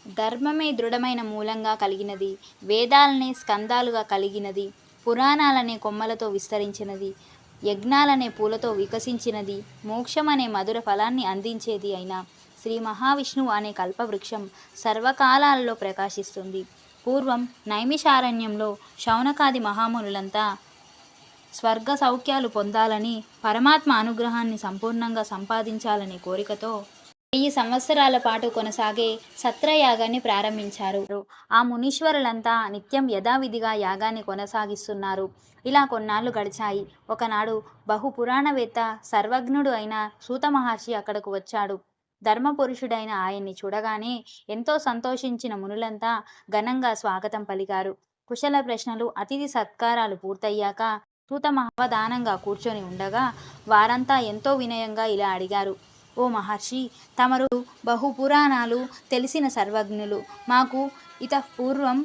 ధర్మమే దృఢమైన మూలంగా కలిగినది. వేదాలనే స్కందాలుగా కలిగినది. పురాణాలనే కొమ్మలతో విస్తరించినది. యజ్ఞాలనే పూలతో వికసించినది. మోక్షమనే మధుర ఫలాన్ని అందించేది అయిన శ్రీ మహావిష్ణువు అనే కల్పవృక్షం సర్వకాలాలలో ప్రకాశిస్తుంది. పూర్వం నైమిషారణ్యంలో శౌనకాది మహామునులంతా స్వర్గ సౌఖ్యాలు పొందాలని, పరమాత్మ అనుగ్రహాన్ని సంపూర్ణంగా సంపాదించాలనే కోరికతో 1000 సంవత్సరాల పాటు కొనసాగే సత్రయాగాన్ని ప్రారంభించారు. ఆ మునీశ్వరులంతా నిత్యం యథావిధిగా యాగాన్ని కొనసాగిస్తున్నారు. ఇలా కొన్నాళ్లు గడిచాయి. ఒకనాడు బహుపురాణవేత్త సర్వజ్ఞుడు అయిన సూత మహర్షి అక్కడకు వచ్చాడు. ధర్మపురుషుడైన ఆయన్ని చూడగానే ఎంతో సంతోషించిన మునులంతా ఘనంగా స్వాగతం పలికారు. కుశల ప్రశ్నలు, అతిథి సత్కారాలు పూర్తయ్యాక సూత మహావధానంగా కూర్చొని ఉండగా వారంతా ఎంతో వినయంగా ఇలా అడిగారు: ఓ మహర్షి, తమరు బహుపురాణాలు తెలిసిన సర్వజ్ఞులు. మాకు పూర్వం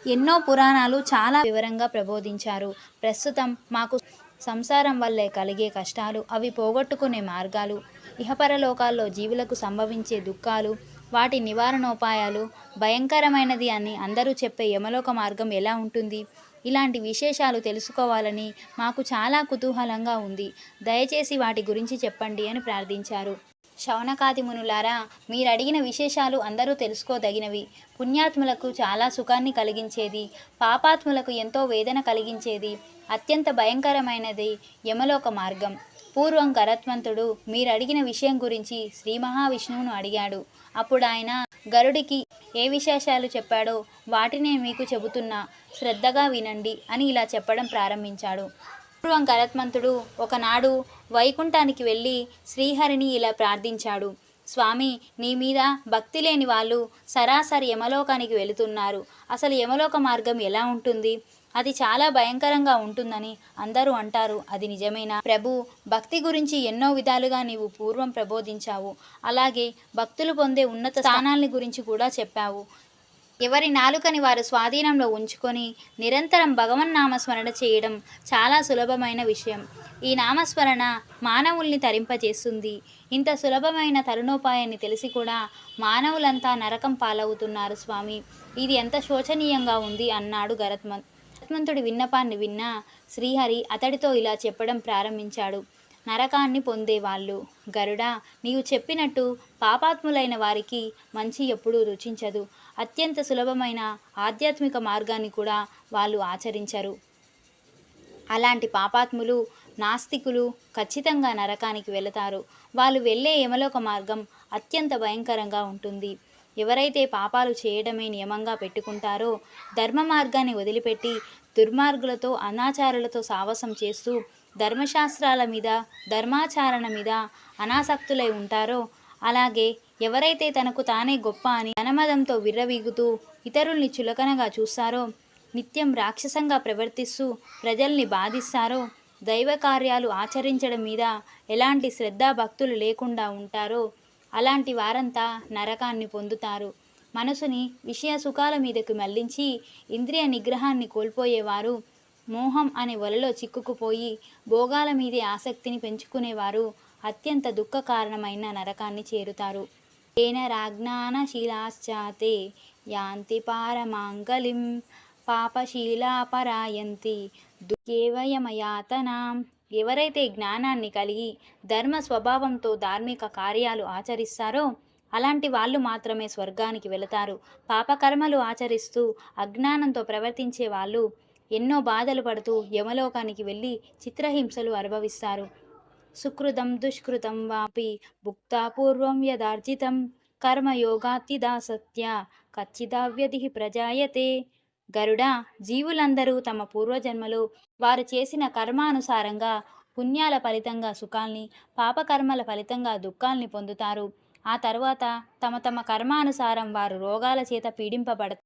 ఎన్నో పురాణాలు చాలా వివరంగా ప్రబోధించారు. ప్రస్తుతం మాకు సంసారం వల్లే కలిగే కష్టాలు, అవి పోగొట్టుకునే మార్గాలు, ఇహపరలోకాల్లో జీవులకు సంభవించే దుఃఖాలు, వాటి నివారణోపాయాలు, భయంకరమైనది అని అందరూ చెప్పే యమలోక మార్గం ఎలా ఉంటుంది, ఇలాంటి విశేషాలు తెలుసుకోవాలని మాకు చాలా కుతూహలంగా ఉంది. దయచేసి వాటి గురించి చెప్పండి అని ప్రార్థించారు. శౌనకాది మునులారా, మీరడిగిన విశేషాలు అందరూ తెలుసుకోదగినవి. పుణ్యాత్ములకు చాలా సుఖాన్ని కలిగించేది, పాపాత్ములకు ఎంతో వేదన కలిగించేది, అత్యంత భయంకరమైనది యమలోక మార్గం. పూర్వం గరుత్మంతుడు మీరడిగిన విషయం గురించి శ్రీ మహావిష్ణువును అడిగాడు. అప్పుడు ఆయన గరుడికి ఏ విశేషాలు చెప్పాడో వాటినే మీకు చెబుతున్నా, శ్రద్ధగా వినండి అని ఇలా చెప్పడం ప్రారంభించాడు. పూర్వం గరుత్మంతుడు ఒకనాడు వైకుంఠానికి వెళ్ళి శ్రీహరిని ఇలా ప్రార్థించాడు: స్వామి, నీ మీద భక్తి లేని వాళ్ళు సరాసరి యమలోకానికి వెళుతున్నారు. అసలు యమలోక మార్గం ఎలా ఉంటుంది? అది చాలా భయంకరంగా ఉంటుందని అందరూ అంటారు. అది నిజమేనా? ప్రభు, భక్తి గురించి ఎన్నో విధాలుగా నీవు పూర్వం ప్రబోధించావు. అలాగే భక్తులు పొందే ఉన్నత స్థానాల్ని గురించి కూడా చెప్పావు. ఎవరి నాలుకని వారు స్వాధీనంలో ఉంచుకొని నిరంతరం భగవన్నామస్మరణ చేయడం చాలా సులభమైన విషయం. ఈ నామస్మరణ మానవుల్ని తరింపజేస్తుంది. ఇంత సులభమైన తరుణోపాయాన్ని తెలిసి కూడా మానవులంతా నరకం పాలవుతున్నారు స్వామి. ఇది ఎంత శోచనీయంగా ఉంది అన్నాడు గరుత్మంతుడి విన్నపాన్ని విన్న శ్రీహరి అతడితో ఇలా చెప్పడం ప్రారంభించాడు: నరకాన్ని పొందేవాళ్ళు, గరుడా, నీవు చెప్పినట్టు పాపాత్ములైన వారికి మంచి ఎప్పుడూ రుచించదు. అత్యంత సులభమైన ఆధ్యాత్మిక మార్గాన్ని కూడా వాళ్ళు ఆచరించరు. అలాంటి పాపాత్ములు, నాస్తికులు ఖచ్చితంగా నరకానికి వెళతారు. వాళ్ళు వెళ్ళే యమలోక మార్గం అత్యంత భయంకరంగా ఉంటుంది. ఎవరైతే పాపాలు చేయడమే నియమంగా పెట్టుకుంటారో, ధర్మ మార్గాన్ని వదిలిపెట్టి దుర్మార్గులతో, అనాచారులతో సావాసం చేస్తూ ధర్మశాస్త్రాల మీద, ధర్మాచరణ మీద అనాసక్తులై ఉంటారో, అలాగే ఎవరైతే తనకు తానే గొప్ప అని ధనమదంతో విర్రవీగుతూ ఇతరుల్ని చులకనగా చూస్తారో, నిత్యం రాక్షసంగా ప్రవర్తిస్తూ ప్రజల్ని బాధిస్తారో, దైవ కార్యాలు ఆచరించడం మీద ఎలాంటి శ్రద్ధాభక్తులు లేకుండా ఉంటారో, అలాంటి వారంతా నరకాన్ని పొందుతారు. మనసుని విషయ సుఖాల మీదకు మళ్లించి ఇంద్రియ నిగ్రహాన్ని కోల్పోయేవారు, మోహం అనే వలలో చిక్కుకుపోయి భోగాల మీదే ఆసక్తిని పెంచుకునేవారు అత్యంత దుఃఖ కారణమైన నరకాన్ని చేరుతారు. తేన రాజ్ఞానశీలాశ్చాతే యాంతి పారమాంగలిం పాపశీలాపరాయంతి దుఃఖేవయమయాతనాం. ఎవరైతే జ్ఞానాన్ని కలిగి ధర్మ స్వభావంతో ధార్మిక కార్యాలు ఆచరిస్తారో అలాంటి వాళ్ళు మాత్రమే స్వర్గానికి వెళతారు. పాపకర్మలు ఆచరిస్తూ అజ్ఞానంతో ప్రవర్తించే వాళ్ళు ఎన్నో బాధలు పడుతూ యమలోకానికి వెళ్ళి చిత్రహింసలు అనుభవిస్తారు. సుకృతం దుష్కృతం వాపి భుక్తా పూర్వం యదార్జితం కర్మయోగాత్తిదా సత్య కచ్చిదావ్యధి ప్రజాయతే. గరుడా, జీవులందరూ తమ పూర్వజన్మలో వారు చేసిన కర్మానుసారంగా పుణ్యాల ఫలితంగా సుఖాల్ని, పాపకర్మల ఫలితంగా దుఃఖాల్ని పొందుతారు. ఆ తర్వాత తమ తమ కర్మానుసారం వారు రోగాల చేత పీడింపబడతారు.